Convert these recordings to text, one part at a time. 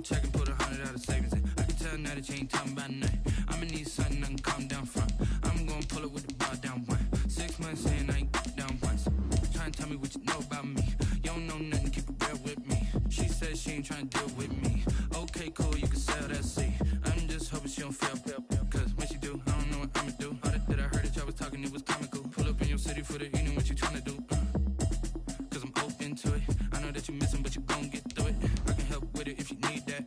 check and put 100 out of savings in. I can tell now that you ain't talking about nothing. I'ma need something I can calm down from. I'm gonna pull it with the bar down one. 6 months in, I ain't down once. Trying to tell me what you know about me. You don't know nothing, keep it real with me. She said she ain't trying to deal with me. Okay, cool, you can sell that seat. I'm just hoping she don't fail. Cause when she do, I don't know what I'ma do. All that I heard that y'all was talking, it was comical. Pull up in your city for the evening, what you trying to do? Cause I'm open to it. I know that you missing, but you gon' get through it. I can help with it if you need that.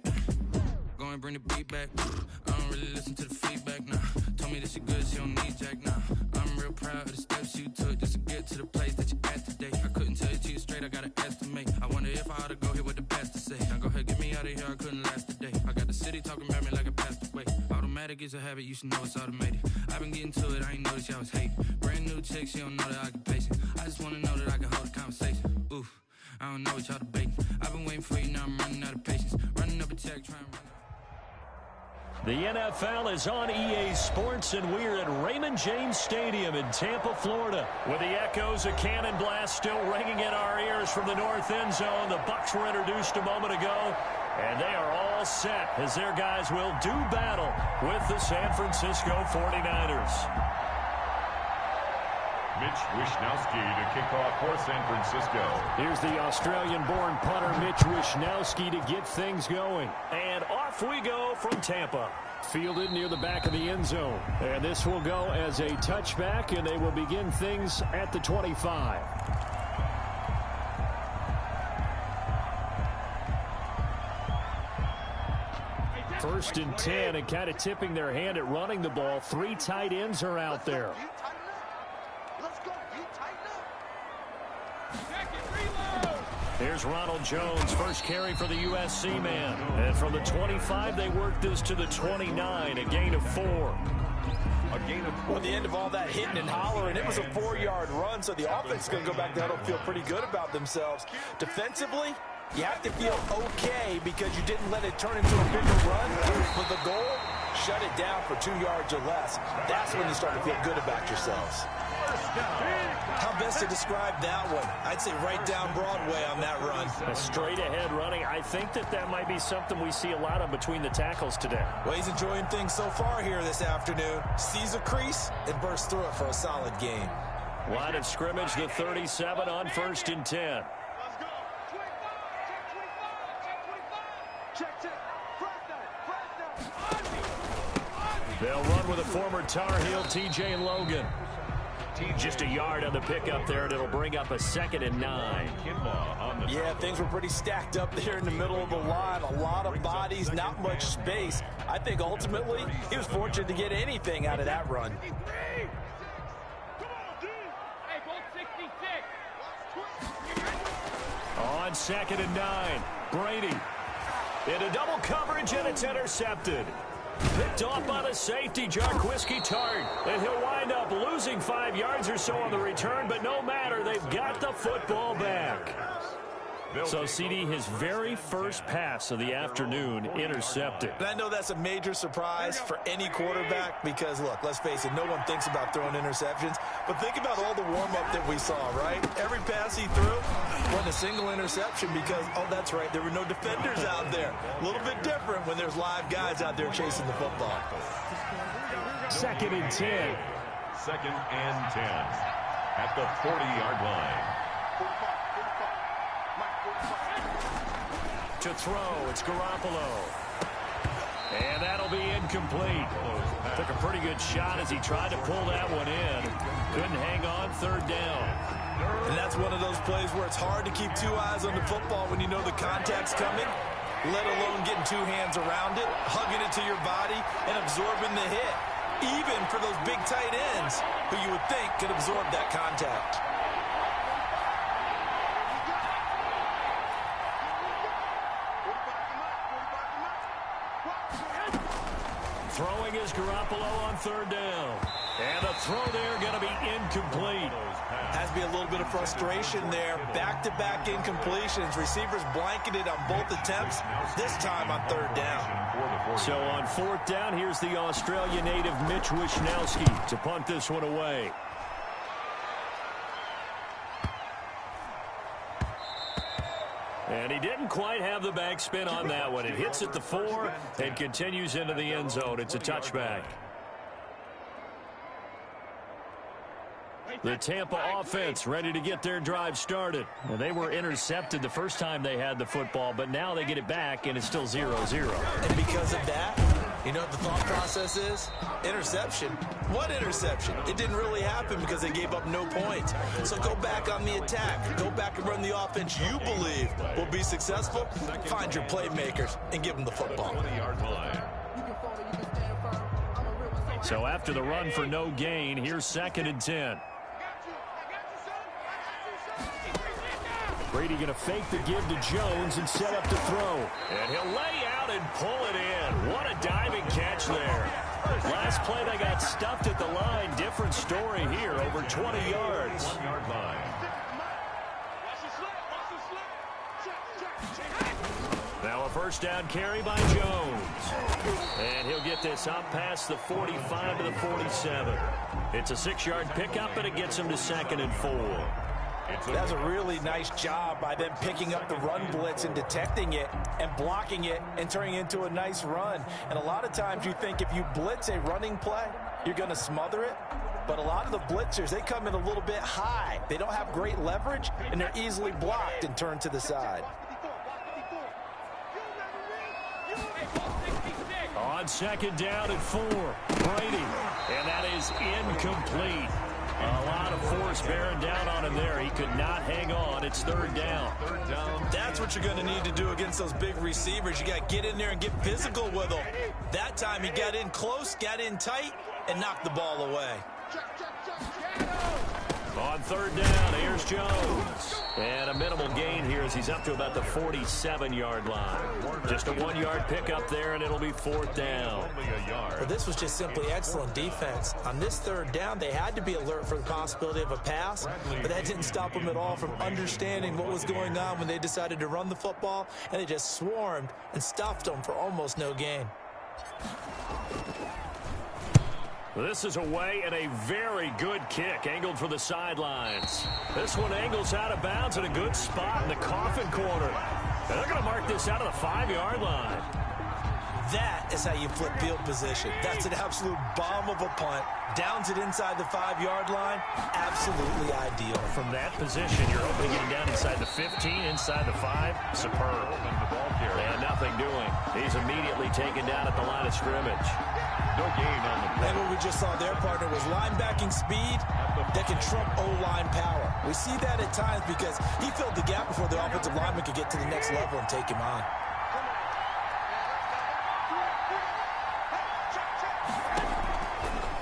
Go and bring the beat back. I don't really listen to the feedback, nah. Told me that she good, she don't need jack, nah. I'm real proud of the steps you took just to get to the place that you at today. I couldn't tell you to you straight, I gotta estimate. I wonder if I ought to go here with the pastor say. Now go ahead, get me out of here, I couldn't last a day. I got the city talking about me like I passed away. Automatic is a habit, you should know it's automated. I've been getting to it, I ain't noticed y'all was hating. Brand new chick, she don't know the occupation. I just wanna know that I can hold a conversation. Oof, I don't know what y'all debating. I've been waiting for you, now I'm running out of patience. Running up a check, trying to run. The NFL is on EA Sports, and we're at Raymond James Stadium in Tampa, Florida. With the echoes of cannon blast still ringing in our ears from the north end zone, the Bucs were introduced a moment ago, and they are all set as their guys will do battle with the San Francisco 49ers. Mitch Wishnowsky to kick off for San Francisco. Here's the Australian-born punter Mitch Wishnowsky to get things going. And off we go from Tampa. Fielded near the back of the end zone. And this will go as a touchback, and they will begin things at the 25. First and 10, and kind of tipping their hand at running the ball. 3 tight ends are out there. Here's Ronald Jones, first carry for the USC man. And from the 25, they work this to the 29, a gain of 4. Well, at the end of all that hitting and hollering, it was a 4-yard run, so the offense is going to go back to huddle, feel pretty good about themselves. Defensively, you have to feel okay because you didn't let it turn into a bigger run. But the goal, shut it down for 2 yards or less. That's when you start to feel good about yourselves. How best to describe that one? I'd say right down Broadway on that run. A straight ahead running. I think that might be something we see a lot of between the tackles today. Well, he's enjoying things so far here this afternoon. Sees a crease and bursts through it for a solid gain. Line of scrimmage, the 37 on 1st and 10. They'll run with a former Tar Heel, T.J. Logan. Just a yard on the pickup there, and it'll bring up a 2nd and 9. Yeah, things were pretty stacked up there in the middle of the line. A lot of bodies, not much space. I think ultimately he was fortunate to get anything out of that run. On 2nd and 9, Brady. Into double coverage, and it's intercepted. Picked off by the safety, Jarquiski Tart. And he'll wind up losing 5 yards or so on the return, but no matter, they've got the football back. So, CD, his very first pass of the afternoon intercepted. And I know that's a major surprise for any quarterback because, look, let's face it, no one thinks about throwing interceptions. But think about all the warm-up that we saw, right? Every pass he threw wasn't a single interception because, oh, that's right, there were no defenders out there. A little bit different when there's live guys out there chasing the football. 2nd and 10. 2nd and 10 at the 40-yard line. To throw, it's Garoppolo. And that'll be incomplete. Took a pretty good shot as he tried to pull that one in. Couldn't hang on, 3rd down. And that's one of those plays where it's hard to keep 2 eyes on the football when you know the contact's coming, let alone getting 2 hands around it, hugging it to your body, and absorbing the hit. Even for those big tight ends who you would think could absorb that contact. Throwing is Garoppolo on 3rd down. And the throw there going to be incomplete. Has to be a little bit of frustration there. Back-to-back incompletions. Receivers blanketed on both attempts, this time on 3rd down. So on 4th down, here's the Australian native Mitch Wishnowsky to punt this one away. And he didn't quite have the backspin on that one. It hits at the 4 and continues into the end zone. It's a touchback. The Tampa offense ready to get their drive started. And they were intercepted the first time they had the football, but now they get it back, and it's still 0-0. And because of that, you know what the thought process is? Interception. What interception? It didn't really happen because they gave up no points. So go back on the attack. Go back and run the offense you believe will be successful. Find your playmakers and give them the football. So after the run for no gain, here's 2nd and 10. Brady going to fake the give to Jones and set up to throw. And he'll lay out and pull it in. What a diving catch there. Last play they got stuffed at the line. Different story here, over 20 yards. 1-yard line. Now a first down carry by Jones. And he'll get this up past the 45 to the 47. It's a 6-yard pickup, and it gets him to 2nd and 4. That's a really nice job by them picking up the run blitz and detecting it and blocking it and turning it into a nice run. And a lot of times you think if you blitz a running play, you're going to smother it. But a lot of the blitzers, they come in a little bit high. They don't have great leverage, and they're easily blocked and turned to the side. On 2nd down and 4, Brady. And that is incomplete. A lot of force bearing down on him there. He could not hang on. It's 3rd down. That's what you're going to need to do against those big receivers. You got to get in there and get physical with them. That time he got in close, got in tight, and knocked the ball away. On 3rd down, here's Jones. And a minimal gain here as he's up to about the 47-yard line. Just a 1-yard pickup there, and it'll be 4th down. Well, this was just simply excellent defense. On this 3rd down, they had to be alert for the possibility of a pass, but that didn't stop them at all from understanding what was going on when they decided to run the football, and they just swarmed and stuffed them for almost no gain. This is away and a very good kick, angled for the sidelines. This one angles out of bounds in a good spot in the coffin corner. And they're going to mark this out of the 5-yard line. That is how you flip field position. That's an absolute bomb of a punt. Downs it inside the 5-yard line. Absolutely ideal. From that position, you're hoping getting down inside the 15, inside the 5. Superb. And nothing doing. He's immediately taken down at the line of scrimmage. No gain on the play. And what we just saw their partner was linebacking speed that can trump O-line power. We see that at times because he filled the gap before the offensive lineman could get to the next level and take him on.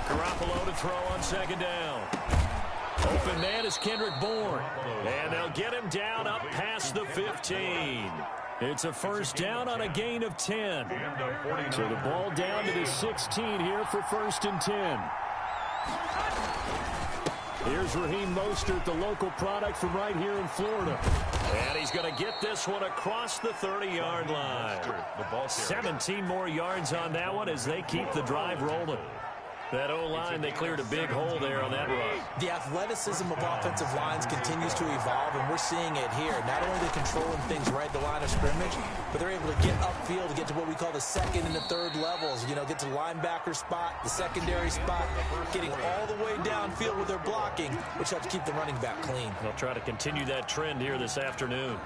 Garoppolo to throw on 2nd down. Open man is Kendrick Bourne. And they'll get him down up past the 15. It's a first down on a gain of 10. So the ball down to the 16 here for 1st and 10. Here's Raheem Mostert, the local product from right here in Florida. And he's going to get this one across the 30-yard line. 17 more yards on that one as they keep the drive rolling. That O-line, they cleared a big hole there on that run. The athleticism of offensive lines continues to evolve, and we're seeing it here. Not only are they controlling things right at the line of scrimmage, but they're able to get upfield to get to what we call the 2nd and the 3rd levels. You know, get to the linebacker spot, the secondary spot, getting all the way downfield with their blocking, which helps keep the running back clean. They'll try to continue that trend here this afternoon.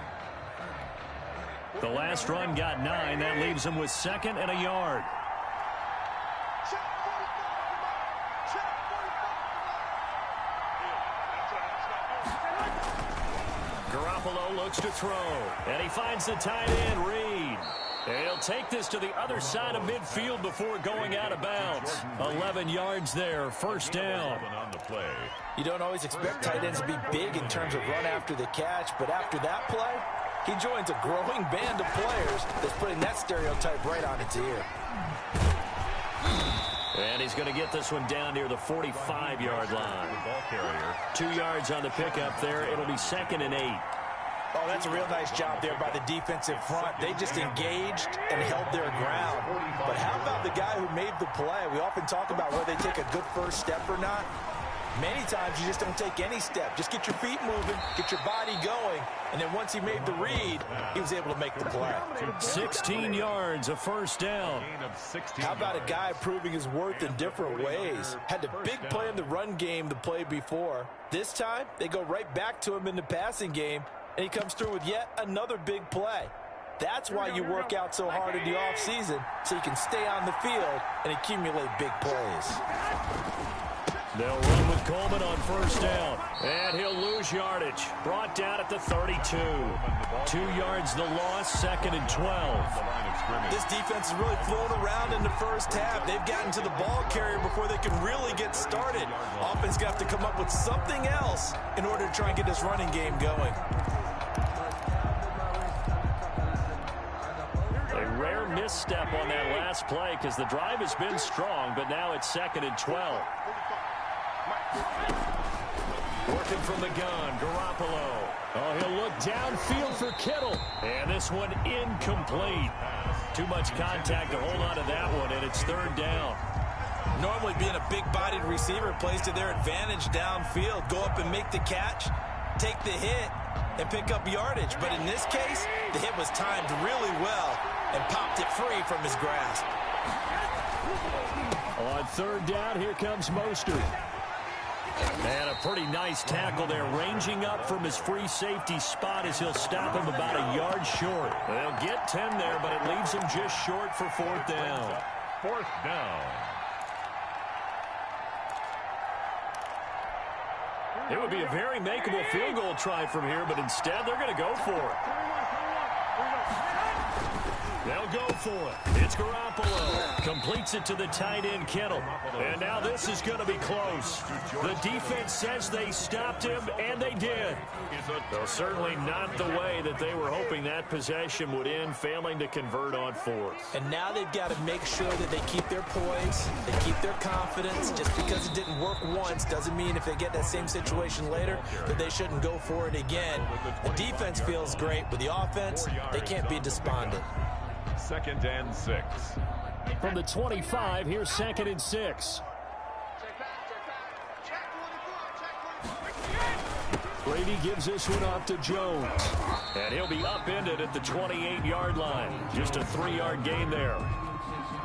The last run got 9. That leaves them with 2nd and a yard. Garoppolo looks to throw, and he finds the tight end, Reed. And he'll take this to the other side of midfield before going out of bounds. 11 yards there, first down. You don't always expect tight ends to be big in terms of run after the catch, but after that play, he joins a growing band of players that's putting that stereotype right on its ear. And he's going to get this one down near the 45-yard line. 2 yards on the pickup there. It'll be 2nd and 8. Oh, that's a real nice job there by the defensive front. They just engaged and held their ground. But how about the guy who made the play? We often talk about whether they take a good first step or not. Many times you just don't take any step. Just get your feet moving, get your body going, and then once he made the read, he was able to make the play. 16 yards, a first down. How about a guy proving his worth in different ways? Had the big play in the run game the play before. This time, they go right back to him in the passing game, and he comes through with yet another big play. That's why you work out so hard in the offseason, so you can stay on the field and accumulate big plays. They'll run with Coleman on first down. And he'll lose yardage. Brought down at the 32. 2 yards the loss, 2nd and 12. This defense is really flown around in the first half. They've gotten to the ball carrier before they can really get started. Offense got to come up with something else in order to try and get this running game going. A rare misstep on that last play because the drive has been strong, but now it's 2nd and 12. Working from the gun, Garoppolo. Oh, he'll look downfield for Kittle. And this one incomplete. Too much contact to hold on to that one, and it's 3rd down. Normally being a big-bodied receiver plays to their advantage downfield. Go up and make the catch, take the hit, and pick up yardage. But in this case, the hit was timed really well and popped it free from his grasp. On 3rd down, here comes Mostert. And a pretty nice tackle there, ranging up from his free safety spot as he'll stop him about a yard short. They'll get 10 there, but it leaves him just short for 4th down. 4th down. It would be a very makeable field goal try from here, but instead they're going to go for it. They'll go for it. It's Garoppolo. Completes it to the tight end, Kittle. And now this is going to be close. The defense says they stopped him, and they did. Though certainly not the way that they were hoping that possession would end, failing to convert on 4th. And now they've got to make sure that they keep their poise, they keep their confidence. Just because it didn't work once doesn't mean if they get that same situation later that they shouldn't go for it again. The defense feels great, but the offense, they can't be despondent. 2nd and 6. From the 25, here's 2nd and 6. Brady gives this one off to Jones. And he'll be upended at the 28-yard line. Just a 3-yard gain there.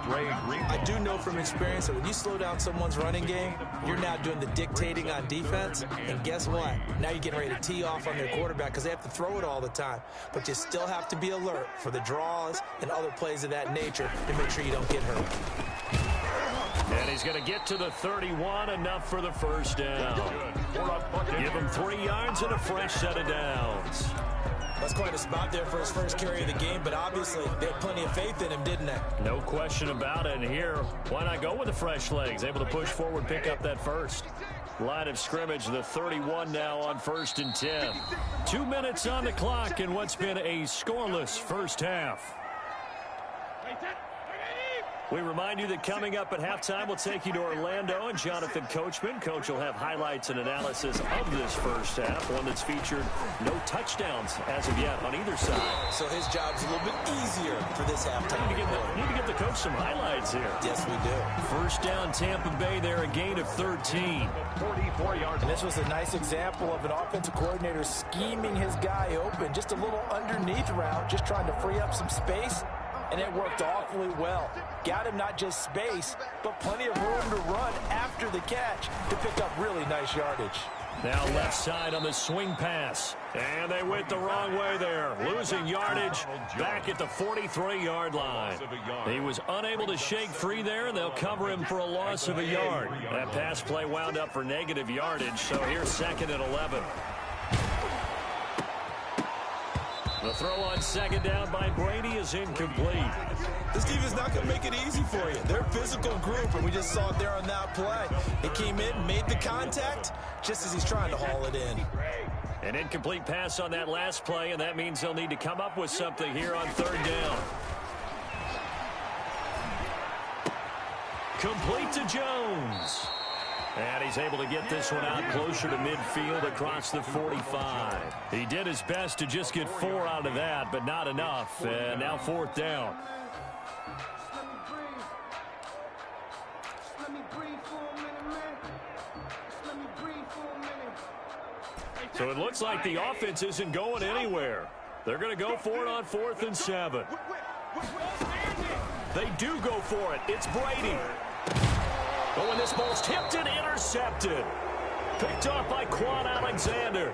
I do know from experience that when you slow down someone's running game, you're now doing the dictating on defense. And guess what? Now you're getting ready to tee off on their quarterback because they have to throw it all the time. But you still have to be alert for the draws and other plays of that nature to make sure you don't get hurt. And he's going to get to the 31, enough for the first down. Give him 3 yards and a fresh set of downs. That's quite a spot there for his first carry of the game, but obviously they had plenty of faith in him, didn't they? No question about it. And here, why not go with the fresh legs? Able to push forward, pick up that first. Line of scrimmage, the 31 now on 1st and 10. 2 minutes on the clock in what's been a scoreless first half. We remind you that coming up at halftime, we'll take you to Orlando and Jonathan Coachman. Coach will have highlights and analysis of this first half, one that's featured no touchdowns as of yet on either side. So his job's a little bit easier for this halftime. Need to get the coach some highlights here. Yes, we do. First down, Tampa Bay there, a gain of 13. 44 yards. And this was a nice example of an offensive coordinator scheming his guy open. Just a little underneath route, just trying to free up some space. And it worked awfully well. Got him not just space, but plenty of room to run after the catch to pick up really nice yardage. Now left side on the swing pass. And they went the wrong way there. Losing yardage back at the 43-yard line. He was unable to shake free there, and they'll cover him for a loss of a yard. That pass play wound up for negative yardage, so here's 2nd and 11. The throw on 2nd down by Brady is incomplete. This defense not going to make it easy for you. They're a physical group, and we just saw it there on that play. He came in, made the contact, just as he's trying to haul it in. An incomplete pass on that last play, and that means they'll need to come up with something here on 3rd down. Complete to Jones. And he's able to get this one out closer to midfield across the 45. He did his best to just get 4 out of that, but not enough. And now 4th down. So it looks like the offense isn't going anywhere. They're going to go for it on 4th and 7. They do go for it. It's Brady. Oh, and this ball's tipped and intercepted. Picked off by Quan Alexander.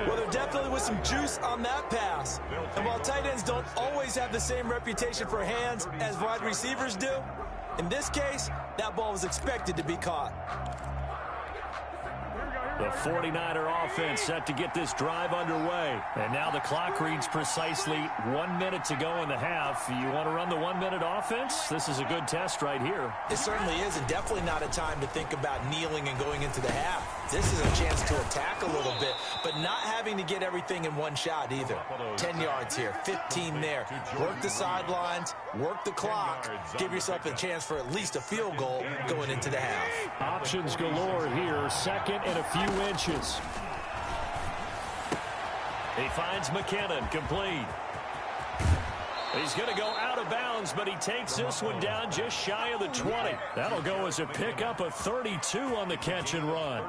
Well, there definitely was some juice on that pass. And while tight ends don't always have the same reputation for hands as wide receivers do, in this case, that ball was expected to be caught. The 49er offense set to get this drive underway. And now the clock reads precisely 1 minute to go in the half. You want to run the 1 minute offense? This is a good test right here. It certainly is, and definitely not a time to think about kneeling and going into the half. This is a chance to attack a little bit, but not having to get everything in one shot either. 10 yards here, 15 there. Work the sidelines, work the clock, give yourself a chance for at least a field goal going into the half. Options galore here, 2nd and a few inches. He finds McKinnon, complete. He's going to go out of bounds, but he takes this one down just shy of the 20. That'll go as a pickup of 32 on the catch and run.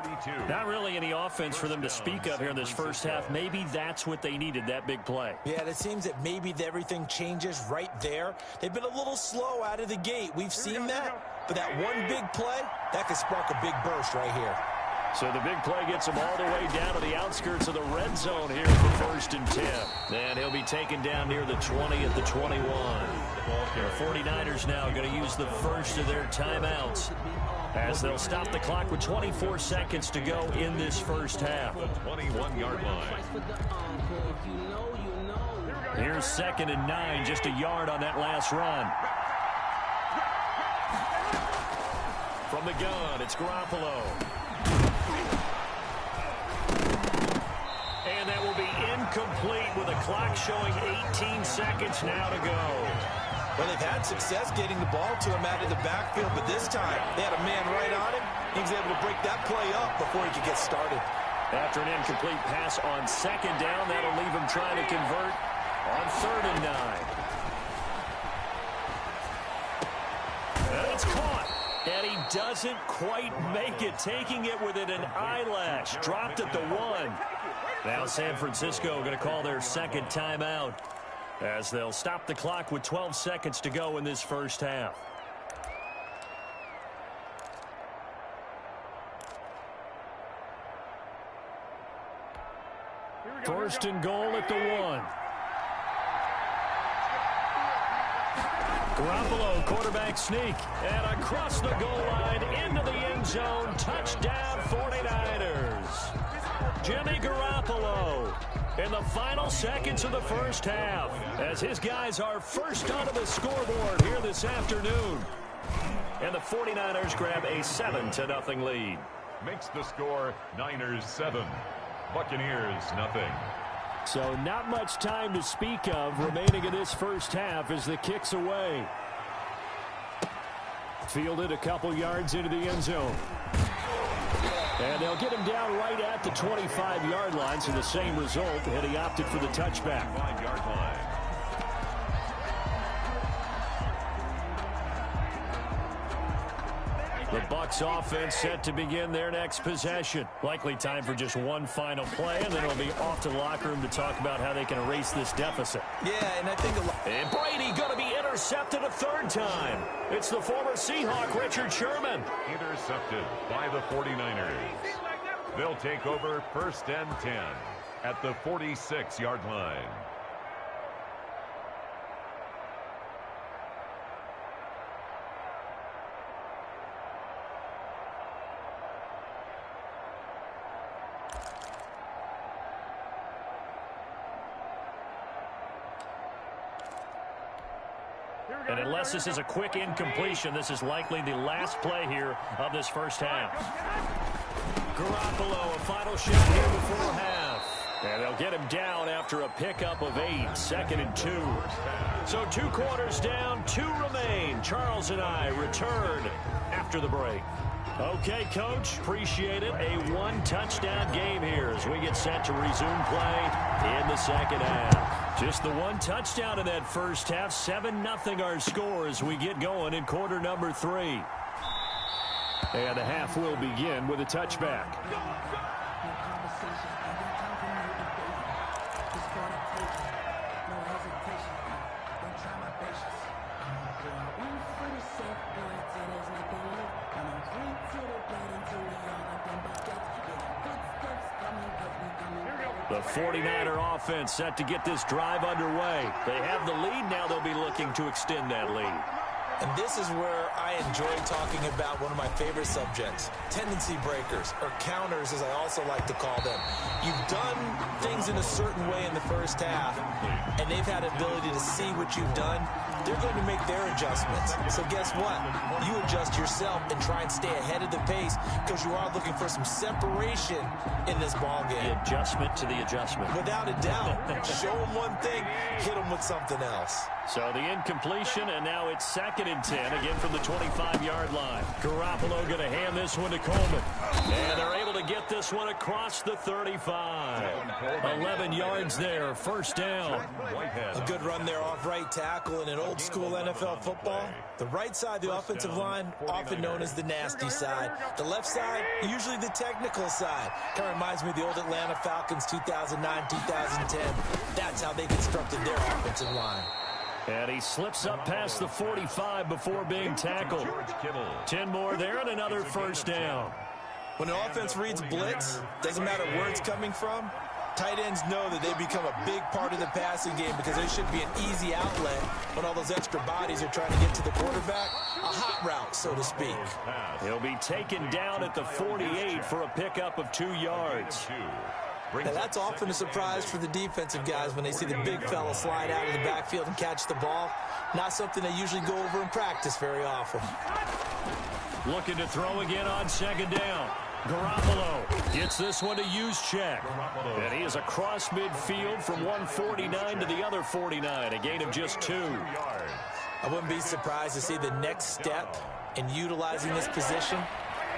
Not really any offense for them to speak of here in this first half. Maybe that's what they needed, that big play. Yeah, it seems that maybe everything changes right there. They've been a little slow out of the gate. We've seen that, but that one big play, that could spark a big burst right here. So the big play gets him all the way down to the outskirts of the red zone here for 1st and 10. And he'll be taken down near the 20 at the 21. The 49ers now going to use the first of their timeouts as they'll stop the clock with 24 seconds to go in this first half. The 21-yard line. Here's 2nd and 9, just a yard on that last run. From the gun, it's Garoppolo. And that will be incomplete with a clock showing 18 seconds now to go. Well, they've had success getting the ball to him out of the backfield, but this time they had a man right on him. He was able to break that play up before he could get started. After an incomplete pass on 2nd down, that'll leave him trying to convert on 3rd and 9. And it's caught. And he doesn't quite make it, taking it within an eyelash. Dropped at the 1. Now San Francisco going to call their 2nd timeout as they'll stop the clock with 12 seconds to go in this first half. First and goal at the 1. Garoppolo, quarterback sneak, and across the goal line into the end zone. Touchdown, 49ers. Jimmy Garoppolo in the final seconds of the first half as his guys are first onto the scoreboard here this afternoon. And the 49ers grab a 7-0 lead. Makes the score Niners 7, Buccaneers nothing. So not much time to speak of remaining in this first half as the kick's away. Fielded a couple yards into the end zone. And they'll get him down right at the 25-yard line, so the same result, and he opted for the touchback. 5-yard line. The Bucs offense set to begin their next possession. Likely time for just one final play, and then it'll be off to the locker room to talk about how they can erase this deficit. Yeah, and I think And Brady going to be intercepted a 3rd time. It's the former Seahawk, Richard Sherman. Intercepted by the 49ers. They'll take over 1st and 10 at the 46-yard line. And unless this is a quick incompletion, this is likely the last play here of this first half. Garoppolo, a final shot here before half. And they'll get him down after a pickup of 8, 2nd and 2. So 2 quarters down, 2 remain. Charles and I return after the break. Okay, Coach, appreciate it. A 1-touchdown game here as we get set to resume play in the second half. Just the 1 touchdown in that first half. 7-0 our score as we get going in quarter number 3. And the half will begin with a touchback. The 49er offense set to get this drive underway. They have the lead now. They'll be looking to extend that lead. And this is where I enjoy talking about one of my favorite subjects, tendency breakers, or counters as I also like to call them. You've done things in a certain way in the first half, and they've had the ability to see what you've done. They're going to make their adjustments. So guess what? You adjust yourself and try and stay ahead of the pace because you are looking for some separation in this ball game. The adjustment to the adjustment. Without a doubt. Show them one thing, hit them with something else. So the incompletion, and now it's 2nd and 10, again from the 25-yard line. Garoppolo going to hand this one to Coleman. And they're able to get this one across the 35. 11 yards there, first down. A good run there off right tackle in an old-school NFL football. The right side, the offensive line, often known as the nasty side. The left side, usually the technical side. Kind of reminds me of the old Atlanta Falcons 2009, 2010. That's how they constructed their offensive line. And he slips up past the 45 before being tackled. 10 more there and another first down. When an offense reads blitz, doesn't matter where it's coming from, tight ends know that they become a big part of the passing game because they should be an easy outlet when all those extra bodies are trying to get to the quarterback. A hot route, so to speak. He'll be taken down at the 48 for a pickup of 2 yards. Now, that's often a surprise for the defensive guys when they see the big fella slide out of the backfield and catch the ball. Not something they usually go over in practice very often. Looking to throw again on 2nd down. Garoppolo gets this one to Juszczyk. And he is across midfield from one 49 to the other 49, a gain of just 2. I wouldn't be surprised to see the next step in utilizing this position.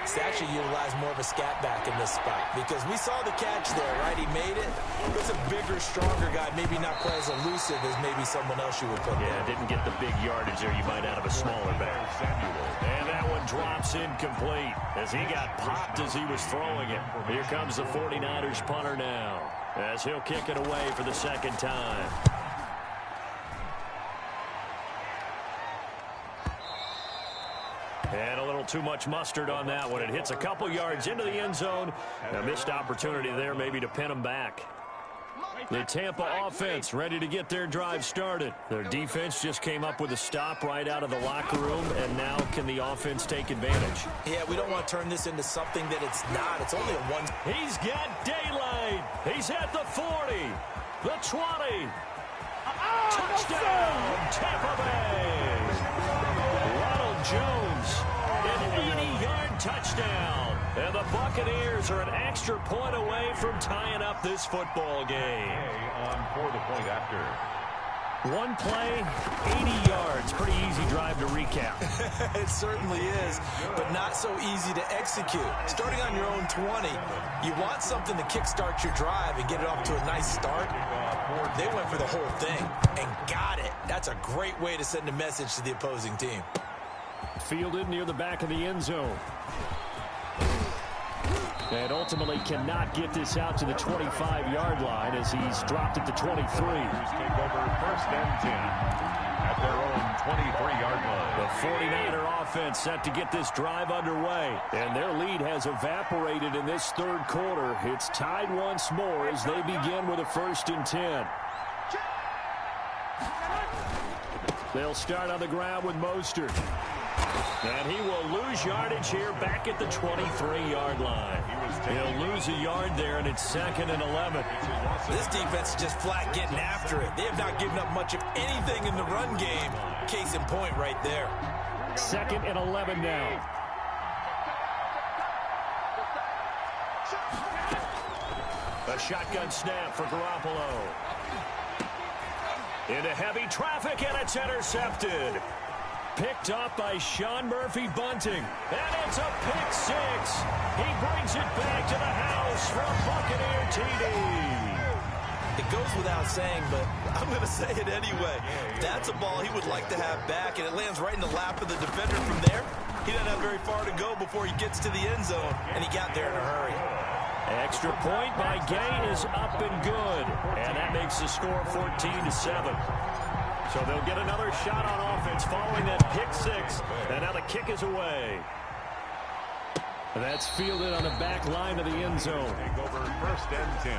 It's actually utilized more of a scat back in this spot because we saw the catch there, right? He made it. It's a bigger, stronger guy, maybe not quite as elusive as maybe someone else you would put there. Yeah, didn't get the big yardage there you might out of a smaller back. And that one drops incomplete as he got popped as he was throwing it. Here comes the 49ers punter now as he'll kick it away for the 2nd time. And a little too much mustard on that one. It hits a couple yards into the end zone. A missed opportunity there maybe to pin them back. The Tampa offense ready to get their drive started. Their defense just came up with a stop right out of the locker room, and now can the offense take advantage? Yeah, we don't want to turn this into something that it's not. It's only a one. He's got daylight. He's at the 40, the 20. Touchdown, Tampa Bay. Ronald Jones, an 80-yard touchdown. And the Buccaneers are an extra point away from tying up this football game. On for the point after. One play, 80 yards. Pretty easy drive to recap. It certainly is, but not so easy to execute. Starting on your own 20, you want something to kickstart your drive and get it off to a nice start. They went for the whole thing and got it. That's a great way to send a message to the opposing team. Fielded near the back of the end zone. And ultimately cannot get this out to the 25-yard line as he's dropped at the 23. Take over 1st and 10 at their own 23-yard line. The 49er offense set to get this drive underway. And their lead has evaporated in this 3rd quarter. It's tied once more as they begin with a 1st and 10. They'll start on the ground with Mostert. And he will lose yardage here back at the 23-yard line. He'll lose a yard there, and it's 2nd and 11. This defense is just flat getting after it. They have not given up much of anything in the run game. Case in point right there. 2nd and 11 now. A shotgun snap for Garoppolo. Into heavy traffic, and it's intercepted. Picked up by Sean Murphy-Bunting. And it's a pick 6. He brings it back to the house from Buccaneer TD. It goes without saying, but I'm going to say it anyway. That's a ball he would like to have back, and it lands right in the lap of the defender from there. He doesn't have very far to go before he gets to the end zone, and he got there in a hurry. Extra point by Gay is up and good. And that makes the score 14-7. So they'll get another shot on offense following that pick six. And now the kick is away. That's fielded on the back line of the end zone. Take over 1st and 10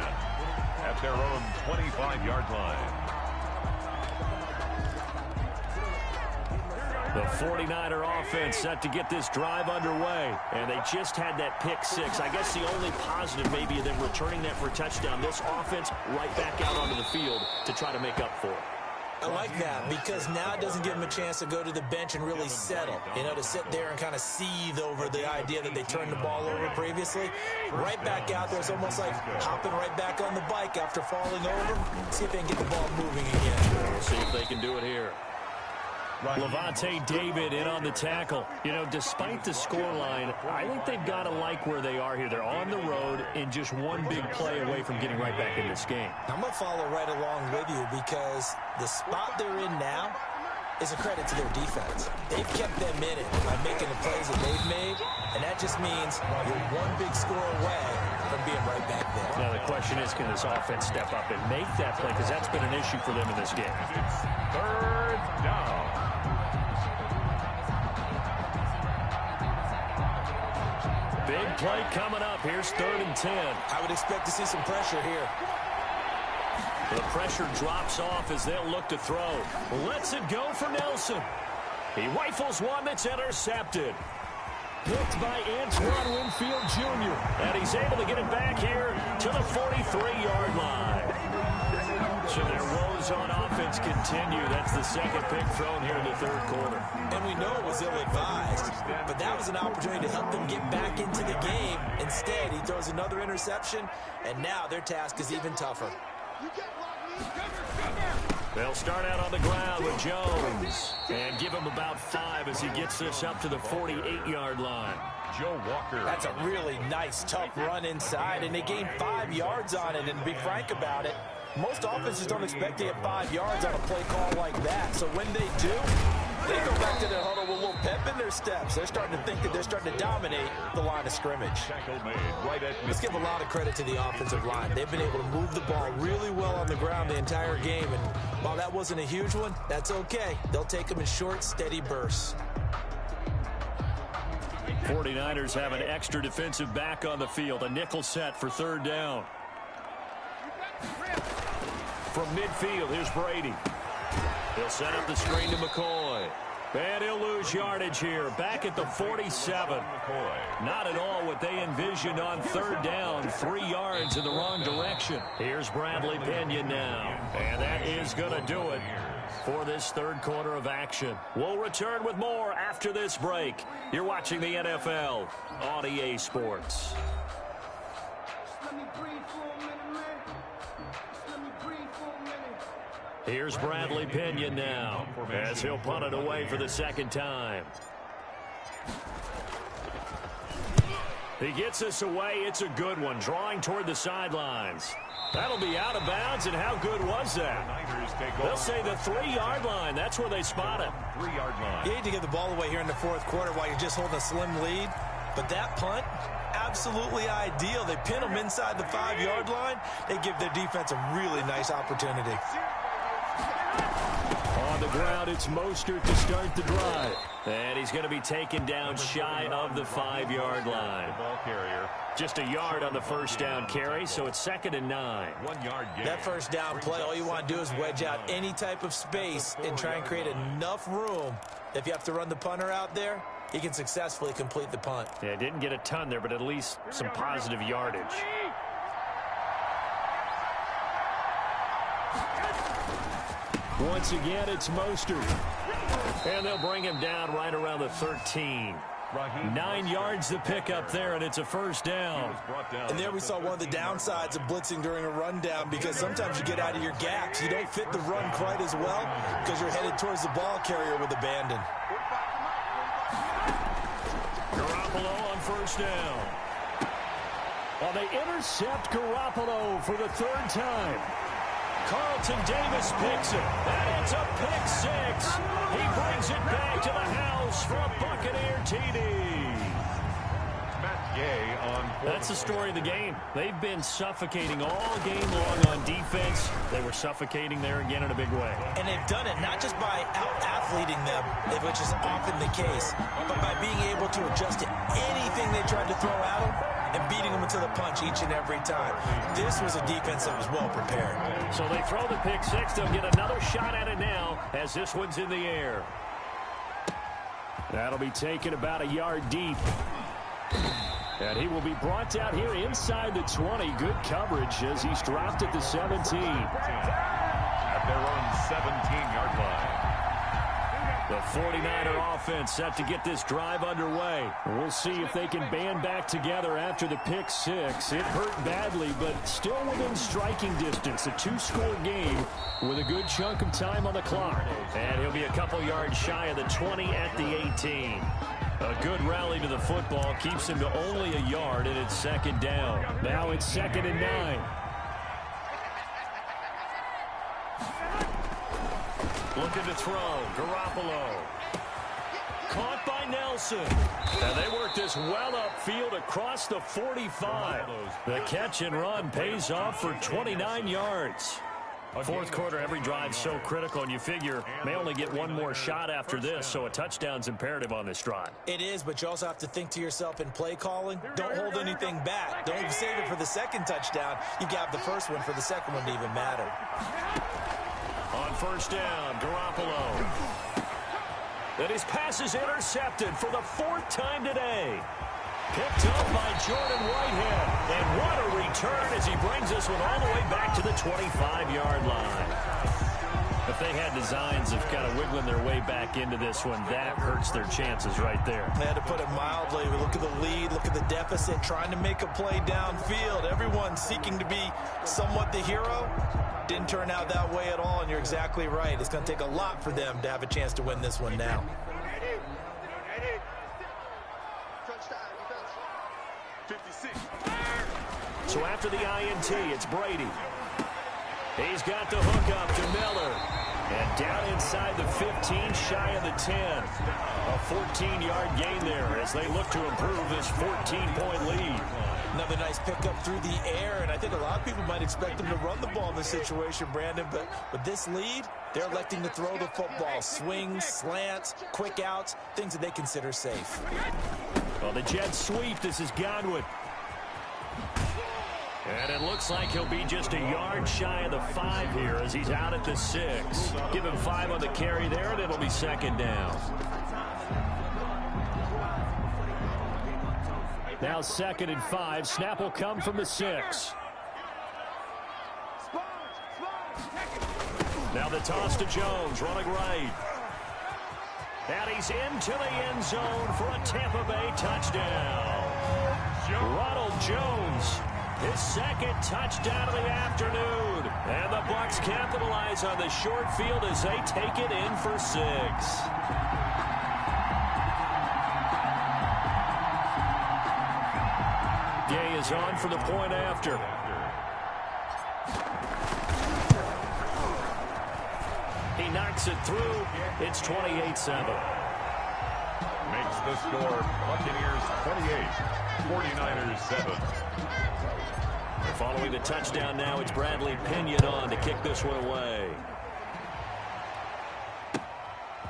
at their own 25-yard line. The 49er offense set to get this drive underway. And they just had that pick six. I guess the only positive maybe of them returning that for a touchdown. This offense right back out onto the field to try to make up for it. I like that because now it doesn't give them a chance to go to the bench and really settle. You know, to sit there and kind of seethe over the idea that they turned the ball over previously. Right back out there, it's almost like hopping right back on the bike after falling over. See if they can get the ball moving again. We'll see if they can do it here. Levante David in on the tackle. You know, despite the scoreline, I think they've got to like where they are here. They're on the road and just one big play away from getting right back in this game. I'm going to follow right along with you because the spot they're in now is a credit to their defense. They've kept them in it by making the plays that they've made, and that just means you're one big score away from being right back there. Now the question is, can this offense step up and make that play? Because that's been an issue for them in this game. It's 3rd down. Big play coming up. Here's 3rd and 10. I would expect to see some pressure here. The pressure drops off as they'll look to throw. Lets it go for Nelson. He rifles one that's intercepted. Picked by Antoine Winfield Jr. And he's able to get it back here to the 43-yard line. So their woes on offense continue. That's the second pick thrown here in the 3rd quarter. And we know it was ill-advised, but that was an opportunity to help them get back into the game. Instead, he throws another interception, and now their task is even tougher. They'll start out on the ground with Jones and give him about 5 as he gets this up to the 48-yard line. Joe Walker. That's a really nice, tough run inside, and they gained 5 yards on it. And to be frank about it, most offenses don't expect to get 5 yards on a play call like that. So when they do, they go back to their huddle with a little pep in their steps. They're starting to think that they're starting to dominate the line of scrimmage. Let's give a lot of credit to the offensive line. They've been able to move the ball really well on the ground the entire game. And while that wasn't a huge one, that's okay. They'll take them in short, steady bursts. 49ers have an extra defensive back on the field. A nickel set for 3rd down. From midfield, here's Brady. He'll set up the screen to McCoy. And he'll lose yardage here. Back at the 47. Not at all what they envisioned on 3rd down. 3 yards in the wrong direction. Here's Bradley Pinion now. And that is going to do it for this 3rd quarter of action. We'll return with more after this break. You're watching the NFL on EA Sports. Here's Bradley Pinion now as he'll punt it away for the 2nd time. He gets this away. It's a good one, drawing toward the sidelines. That'll be out of bounds, and how good was that? They'll say the 3-yard line. That's where they spot it. 3-yard line. You hate to give the ball away here in the 4th quarter while you're just holding a slim lead, but that punt, absolutely ideal. They pin them inside the 5-yard line. They give their defense a really nice opportunity. On the ground, it's Mostert to start the drive. And he's going to be taken down shy of the 5-yard line. Ball carrier. Just a yard on the 1st down carry, so it's 2nd and 9. 1-yard gain. That 1st down play, all you want to do is wedge out any type of space and try and create enough room. If you have to run the punter out there, he can successfully complete the punt. Yeah, didn't get a ton there, but at least some positive yardage. Once again, it's Mostert. And they'll bring him down right around the 13. 9 yards to pick up there, and it's a 1st down. And there we saw one of the downsides of blitzing during a rundown, because sometimes you get out of your gaps. You don't fit the run quite as well because you're headed towards the ball carrier with abandon. Garoppolo on 1st down. Well, they intercept Garoppolo for the 3rd time. Carlton Davis picks it, and it's a pick 6. He brings it back to the house for a Buccaneer TD. Gay on fourth. That's the story of the game. They've been suffocating all game long on defense. They were suffocating there again in a big way. And they've done it not just by out-athleting them, which is often the case, but by being able to adjust to anything they tried to throw at them and beating them to the punch each and every time. This was a defense that was well prepared. So they throw the pick six. They'll get another shot at it now as this one's in the air. That'll be taken about a yard deep. And he will be brought down here inside the 20. Good coverage as he's dropped at the 17. At their own 17-yard line. The 49er offense set to get this drive underway. We'll see if they can band back together after the pick six. It hurt badly, but still within striking distance. A two-score game with a good chunk of time on the clock. And he'll be a couple yards shy of the 20 at the 18. A good rally to the football keeps him to only a yard, and it's second down. Now it's 2nd and 9. Looking to throw. Garoppolo. Caught by Nelson. And they work this well upfield across the 45. The catch and run pays off for 29 yards. Fourth quarter, every drive so critical, and you figure may only get one more shot after this, so a touchdown's imperative on this drive. It is, but you also have to think to yourself in play calling, don't hold anything back. Don't save it for the second touchdown. You got the first one for the second one to even matter. On first down, Garoppolo. And his pass is intercepted for the 4th time today. Picked up by Jordan Whitehead. And what a return as he brings this one all the way back to the 25-yard line. If they had designs of kind of wiggling their way back into this one, that hurts their chances right there. They had to put it mildly. We look at the lead, look at the deficit, trying to make a play downfield. Everyone seeking to be somewhat the hero. Didn't turn out that way at all, and you're exactly right. It's going to take a lot for them to have a chance to win this one now. So after the INT, it's Brady. He's got the hook up to Miller. And down inside the 15, shy of the 10. A 14-yard gain there as they look to improve this 14-point lead. Another nice pickup through the air, and I think a lot of people might expect them to run the ball in this situation, Brandon, but with this lead, they're electing to throw the football. Swings, slants, quick outs, things that they consider safe. Well, the jet sweep, this is Godwin. And it looks like he'll be just a yard shy of the 5 here as he's out at the 6. Give him 5 on the carry there, and it'll be second down. Now 2nd and 5. Snap will come from the 6. Now the toss to Jones, running right. And he's into the end zone for a Tampa Bay touchdown. Ronald Jones, his 2nd touchdown of the afternoon. And the Bucs capitalize on the short field as they take it in for 6. Gay is on for the point after. He knocks it through. It's 28-7. Makes the score Buccaneers 28, 49ers 7. Following the touchdown now, it's Bradley Pinion on to kick this one away.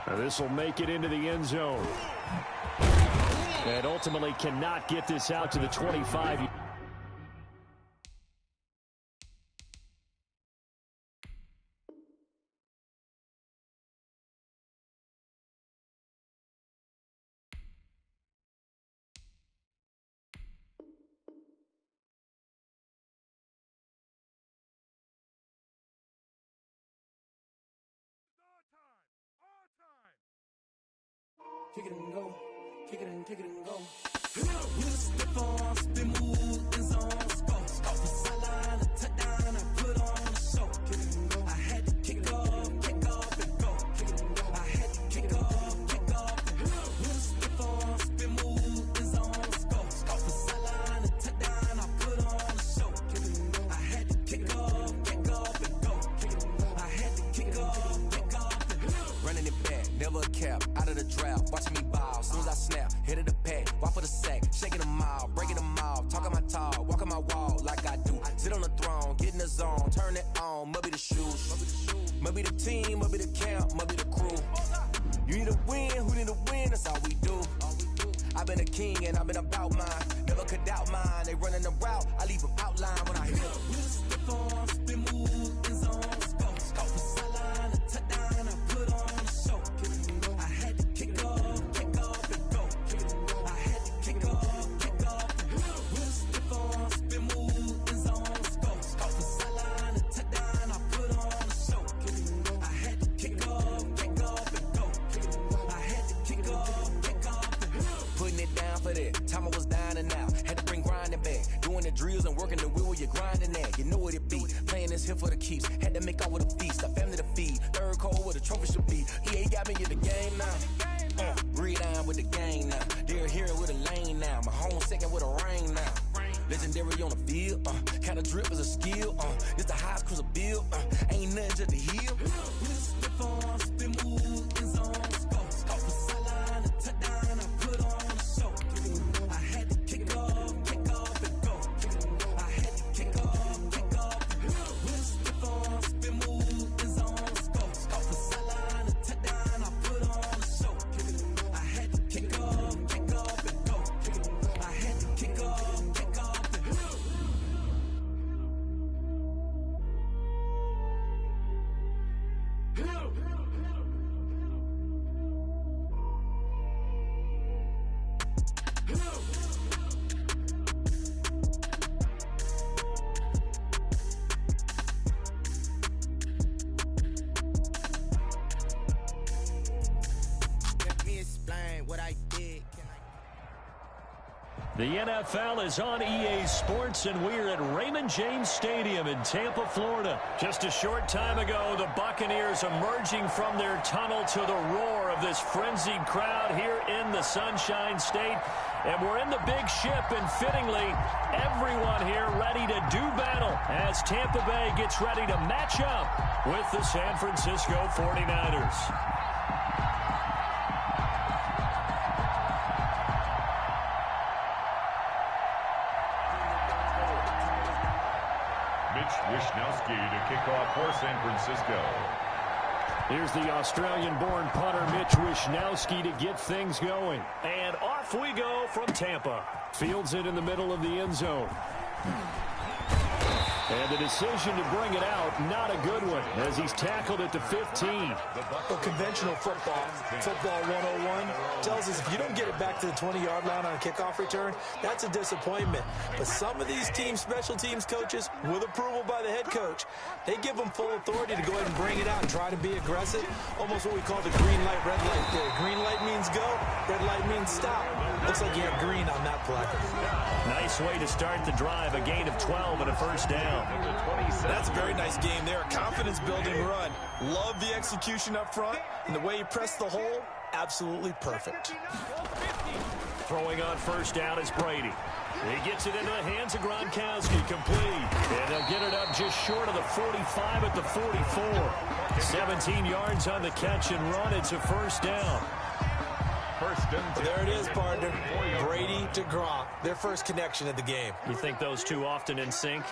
Now this will make it into the end zone. And ultimately cannot get this out to the 25. Kick it and go. Kick it and go. With a stiff on, spin move, and zones, go. Off the sideline, a touchdown, I put on the show. Kick it and go. I had to kick off and go. Kick it and go. I had to kick off and go. With a stiff on, spin move, and zones, go. Off the sideline, a touchdown, I put on the show. Kick it and go. I had to kick off and go. Kick it and go. I had to kick off and go. Running it back. never a cap, out of the draft, watching me ball. Soon as I snap, hit of the pack, walk for the sack, shaking them all, breaking them off, talking my talk, walking my wall like I do. Sit on the throne, get in the zone, turn it on, must be the shoes, must be the team, must be the camp, must be the crew. You need a win, who need a win, that's all we do. I've been a king and I've been about mine, never could doubt mine. They running the route, I leave them outline when I hit them. Step on, spin move, in zone, scope the sideline, a touchdown, I put on a show. I had to kick off and go. I had to kick off and go. Step on, spin move, in zone, scope the sideline, a touchdown, I put on a show. I had to kick off and go. I had to kick off and go. Putting it down for that, time I was down and out. Had to bring grinding back, doing the drills and working the wheel where you're grinding at. You know what it be, playing this here for the keeps. Had to make out with a feast, a family to feed. Third cold where the trophy should be. EA got me in the game now. Read on with the game now. They're here with a lane now. My home second with a rain now. Legendary on the field, kind of drip is a skill. It's the highest cruiser bill, ain't nothing just to heal. Step on, spin move, in zone, scope the sideline, a touchdown, I put on a show. I had to kick off and go. I had to kick off. Step on, spin move, in zone, scope the sideline, a touchdown, I put on a show. I had to kick off and go. I had to kick off and go. Let me explain what I did. The NFL is on EA Sports, and we're at Raymond James Stadium in Tampa, Florida. Just a short time ago, the Buccaneers emerging from their tunnel to the roar of this frenzied crowd here in the Sunshine State. And we're in the big ship, and fittingly, everyone here ready to do battle as Tampa Bay gets ready to match up with the San Francisco 49ers. Wishnowski to kick off for San Francisco. Here's the Australian-born punter Mitch Wishnowski to get things going. And off we go from Tampa. Fields it in the middle of the end zone. And the decision to bring it out, not a good one, as he's tackled at the 15. Well, conventional football 101, tells us if you don't get it back to the 20-yard line on a kickoff return, that's a disappointment. But some of these special teams coaches, with approval by the head coach, they give them full authority to go ahead and bring it out and try to be aggressive. Almost what we call the green light, red light theory. Green light means go, red light means stop. Looks like you had green on that placard. Nice way to start the drive, a gain of 12 and a first down. That's a very nice game there. A confidence-building run. Love the execution up front, and the way he pressed the hole, absolutely perfect. Throwing on first down is Brady. He gets it into the hands of Gronkowski, complete. And they'll get it up just short of the 45 at the 44. 17 yards on the catch and run. It's a first down. There it is, partner. Brady to Gronk, their first connection of the game. You think those two often in sync?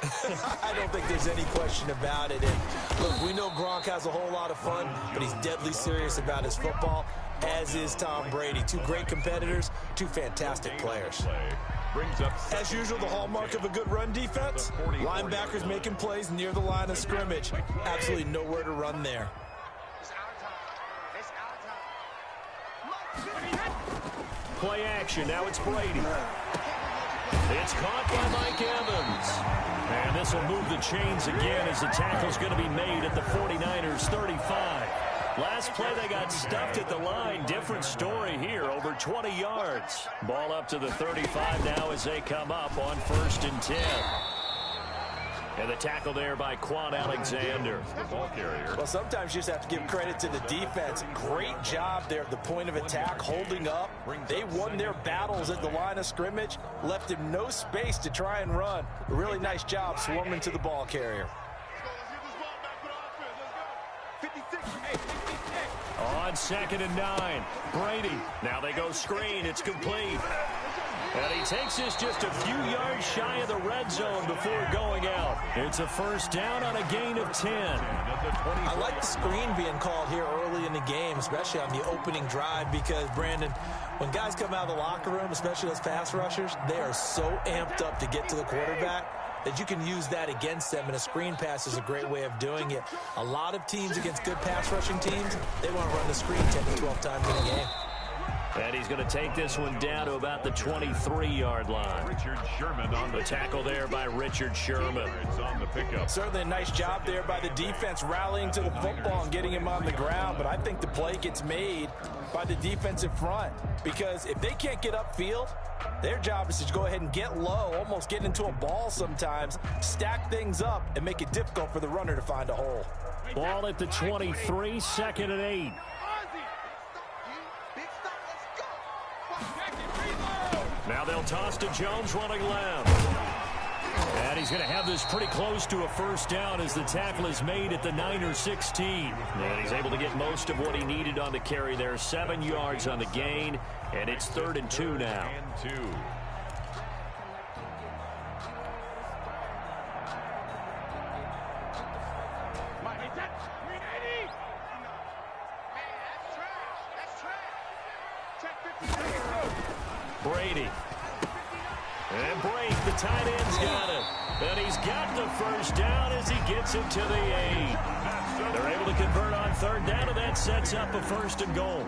I don't think there's any question about it. And look, we know Gronk has a whole lot of fun, but he's deadly serious about his football, as is Tom Brady. Two great competitors, two fantastic players. As usual, the hallmark of a good run defense, linebackers making plays near the line of scrimmage. Absolutely nowhere to run there. Play action. Now it's Brady. It's caught by Mike Evans. And this will move the chains again as the tackle's going to be made at the 49ers 35. Last play they got stuffed at the line. Different story here, over 20 yards. Ball up to the 35 now as they come up on 1st and 10. And the tackle there by Quan Alexander. The ball carrier. Well, sometimes you just have to give credit to the defense. Great job there at the point of attack, holding up. They won their battles at the line of scrimmage, left him no space to try and run. A really nice job swarming to the ball carrier. On on 2nd and 9. Brady. Now they go screen. It's complete. And he takes this just a few yards shy of the red zone before going out. It's a first down on a gain of 10. I like the screen being called here early in the game, especially on the opening drive, because, Brandon, when guys come out of the locker room, especially those pass rushers, they are so amped up to get to the quarterback that you can use that against them, and a screen pass is a great way of doing it. A lot of teams against good pass rushing teams, they want to run the screen 10 to 12 times in a game. And he's going to take this one down to about the 23-yard line. Richard Sherman on the tackle there by Richard Sherman. It's on the pickup. Certainly a nice job there by the defense rallying to the football and getting him on the ground, but I think the play gets made by the defensive front, because if they can't get upfield, their job is to go ahead and get low, almost get into a ball sometimes, stack things up, and make it difficult for the runner to find a hole. Ball at the 23, 2nd and 8. Now they'll toss to Jones running left. And he's going to have this pretty close to a first down as the tackle is made at the Niners 16. And he's able to get most of what he needed on the carry there. 7 yards on the gain, and it's 3rd and 2 now. And 2. Brady. And Brake, the tight end's got it. And he's got the first down as he gets it to the 8. They're able to convert on 3rd down, and that sets up a 1st and goal.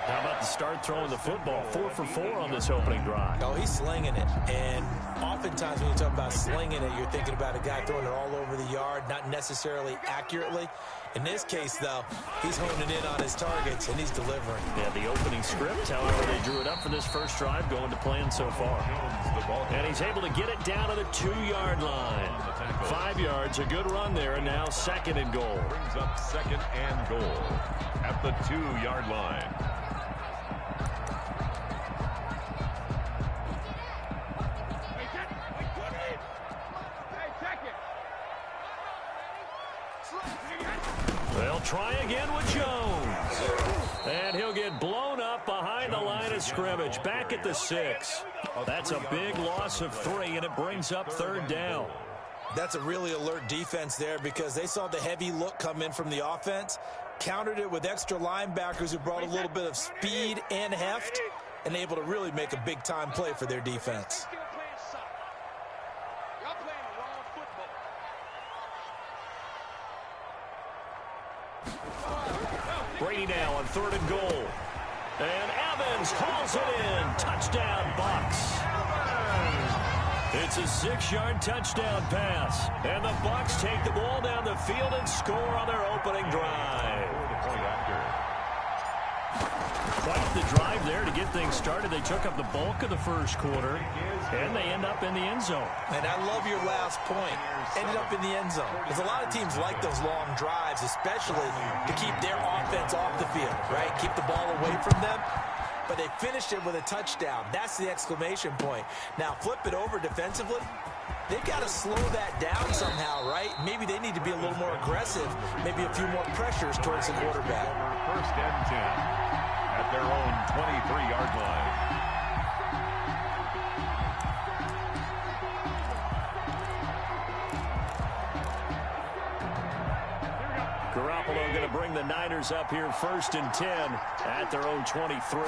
How about the start throwing the football? 4 for 4 on this opening drive. Oh, he's slinging it. And oftentimes when you talk about slinging it, you're thinking about a guy throwing it all over the yard, not necessarily accurately. In this case, though, he's honing in on his targets, and he's delivering. Yeah, the opening script, however, they drew it up for this first drive, going to plan so far. And he's able to get it down to the 2-yard line. 5 yards, a good run there, and now 2nd and goal. Brings up 2nd and goal at the 2-yard line. They'll try again with Jones. And he'll get blown up behind the line of scrimmage. Back at the 6. That's a big loss of 3, and it brings up 3rd down. That's a really alert defense there, because they saw the heavy look come in from the offense, countered it with extra linebackers who brought a little bit of speed and heft, and able to really make a big-time play for their defense. Brady now on 3rd and goal. And Evans hauls it in. Touchdown, Bucks. It's a 6-yard touchdown pass. And the Bucks take the ball down the field and score on their opening drive. Quite the drive there to get things started. They took up the bulk of the first quarter, and they end up in the end zone. And I love your last point. Ended up in the end zone. Because a lot of teams like those long drives, especially to keep their offense off the field, right? Keep the ball away from them. But they finished it with a touchdown. That's the exclamation point. Now, flip it over defensively. They've got to slow that down somehow, right? Maybe they need to be a little more aggressive. Maybe a few more pressures towards the quarterback. 1st and 10 at their own 23-yard line. Garoppolo going to bring the Niners up here 1st and 10 at their own 23.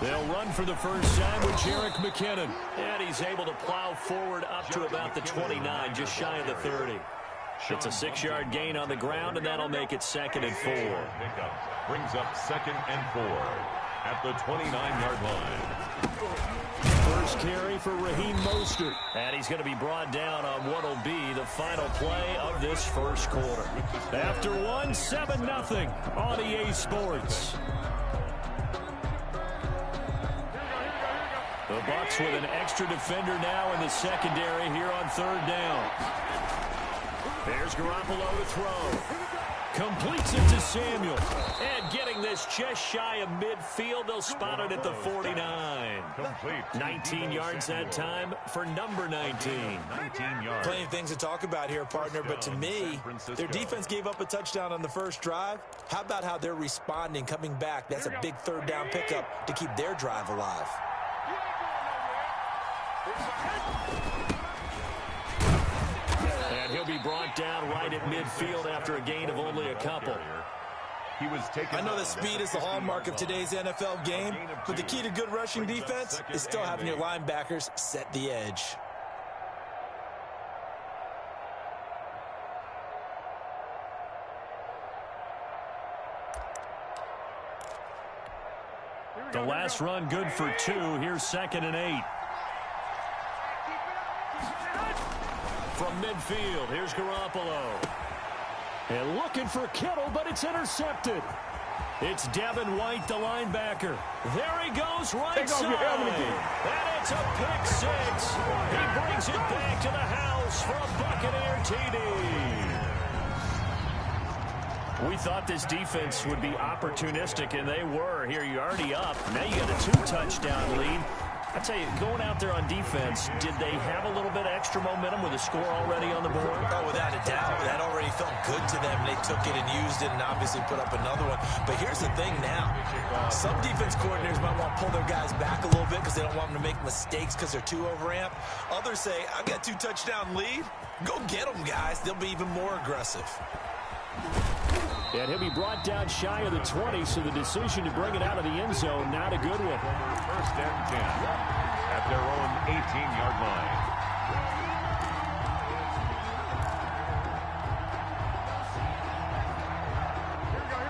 They'll run for the first time with Jerick McKinnon. And he's able to plow forward up to about the 29, just shy of the 30. It's a 6-yard gain on the ground, and that'll make it 2nd and 4. Brings up 2nd and 4 at the 29-yard line. First carry for Raheem Mostert. And he's going to be brought down on what will be the final play of this first quarter. After 7-0 on EA Sports. The Bucs with an extra defender now in the secondary here on 3rd down. There's Garoppolo to throw. Completes it to Samuel. And getting this just shy of midfield, they'll spot it at the 49. 19 yards that time for number 19. 19 yards. Plenty of things to talk about here, partner, but to me, their defense gave up a touchdown on the first drive. How about how they're responding, coming back? That's a big third down pickup to keep their drive alive. And he'll be brought down right at midfield after a gain of only a couple. I know that speed is the hallmark of today's NFL game, but the key to good rushing defense is still having your linebackers set the edge. The last run good for 2. Here's 2nd and 8. From midfield, here's Garoppolo. And looking for Kittle, but it's intercepted. It's Devin White, the linebacker. There he goes, right side. And it's a pick 6. He brings it back to the house for a Buccaneer TD. We thought this defense would be opportunistic, and they were. Here, you're already up. Now you got a 2-touchdown lead. I tell you, going out there on defense, did they have a little bit of extra momentum with a score already on the board? Oh, without a doubt. That already felt good to them. They took it and used it and obviously put up another one. But here's the thing now. Some defense coordinators might want to pull their guys back a little bit because they don't want them to make mistakes because they're too overamped. Others say, I've got a 2-touchdown lead. Go get them, guys. They'll be even more aggressive. And he'll be brought down shy of the 20, so the decision to bring it out of the end zone, not a good one. 1st and 10 at their own 18-yard line.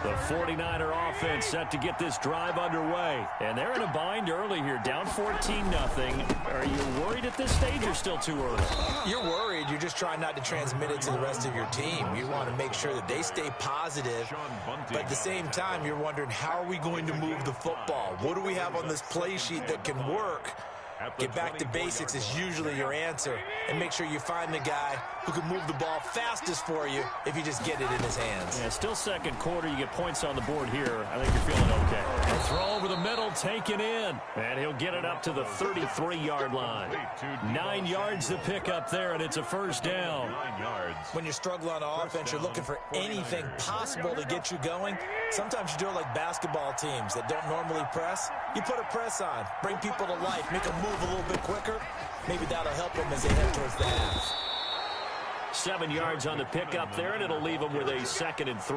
The 49er offense set to get this drive underway. And they're in a bind early here, down 14-0. Are you worried at this stage or still too early? You're worried. You're just trying not to transmit it to the rest of your team. You want to make sure that they stay positive. But at the same time, you're wondering, how are we going to move the football? What do we have on this play sheet that can work? Get back to basics is usually your answer. And make sure you find the guy who can move the ball fastest for you if you just get it in his hands. Yeah, still second quarter. You get points on the board here. I think you're feeling okay. A throw over the middle, taken in. And he'll get it up to the 33-yard line. 9 yards to pick up there, and it's a 1st down. 9 yards. When you struggle on offense, you're looking for anything possible to get you going. Sometimes you do it like basketball teams that don't normally press. You put a press on, bring people to life, make them move a little bit quicker. Maybe that'll help them as they head towards the half. 7 yards on the pickup there, and it'll leave them with a 2nd and 3.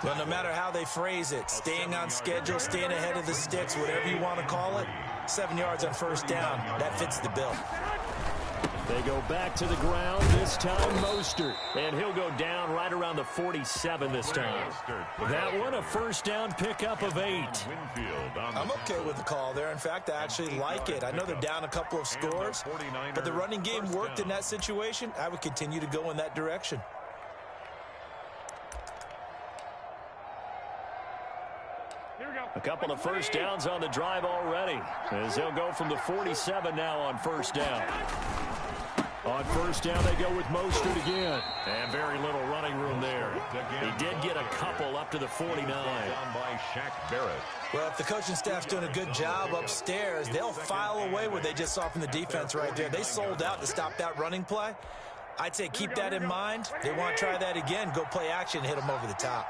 Well, no matter how they phrase it, staying on schedule, staying ahead of the sticks, whatever you want to call it, 7 yards on 1st down, that fits the bill. They go back to the ground, this time Mostert. And he'll go down right around the 47 this time. That one, a 1st down pickup of 8. I'm okay with the call there. In fact, I actually like it. I know they're down a couple of scores, but the running game worked in that situation. I would continue to go in that direction. A couple of 1st downs on the drive already, as they'll go from the 47 now on 1st down. On 1st down, they go with Mostert again. And very little running room there. He did get a couple up to the 49. Well, if the coaching staff's doing a good job upstairs, they'll file away what they just saw from the defense right there. They sold out to stop that running play. I'd say keep that in mind. They want to try that again. Go play action, hit them over the top.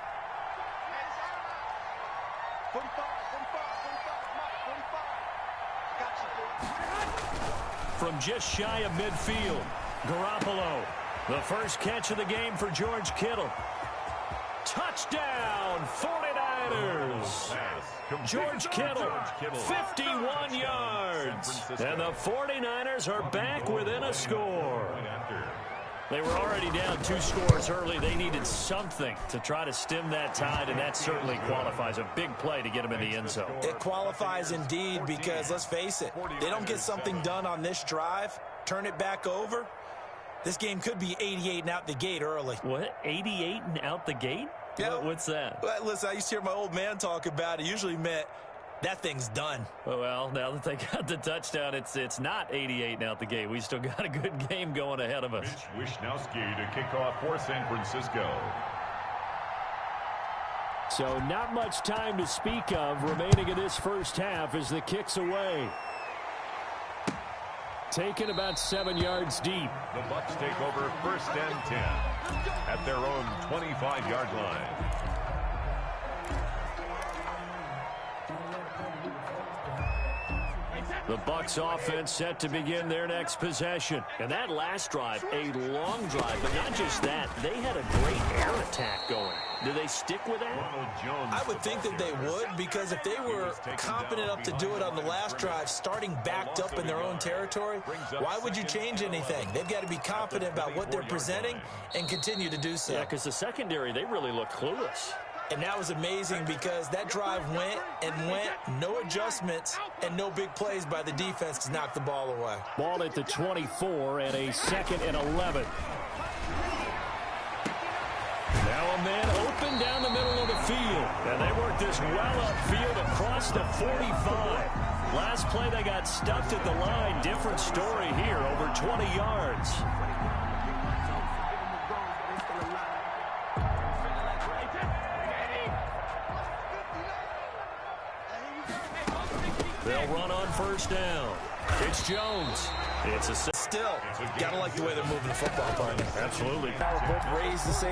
From just shy of midfield, Garoppolo. The first catch of the game for George Kittle. Touchdown, 49ers. George Kittle, 51 yards. And the 49ers are back within a score. They were already down 2 scores early. They needed something to try to stem that tide, and that certainly qualifies. A big play to get them in the end zone. It qualifies indeed because, let's face it, they don't get something done on this drive, turn it back over, this game could be 88 and out the gate early. What? 88 and out the gate? Yeah. What's that? Well, listen, I used to hear my old man talk about it. It usually meant that thing's done. Well, now that they got the touchdown, it's not 88 and out the gate. We still got a good game going ahead of us. Mitch Wishnowski to kick off for San Francisco. So not much time to speak of remaining in this first half as the kick's away. Taken about 7 yards deep. The Bucs take over 1st and 10 at their own 25-yard line. The Bucs offense set to begin their next possession. And that last drive, a long drive, but not just that. They had a great air attack going. Do they stick with that? I would think that they would, because if they were competent enough to do it on the last drive, starting backed up in their own territory, why would you change anything? They've got to be confident about what they're presenting and continue to do so. Yeah, because the secondary, they really look clueless. And that was amazing because that drive went and went, no adjustments and no big plays by the defense to knock the ball away. Ball at the 24 and a 2nd and 11. Now a man open down the middle of the field. And they work this well upfield across the 45. Last play they got stuffed at the line. Different story here, over 20 yards. They'll run on 1st down. It's Jones. It's a Still, got to like the way they're moving the football, partner. Absolutely. Both raised the same.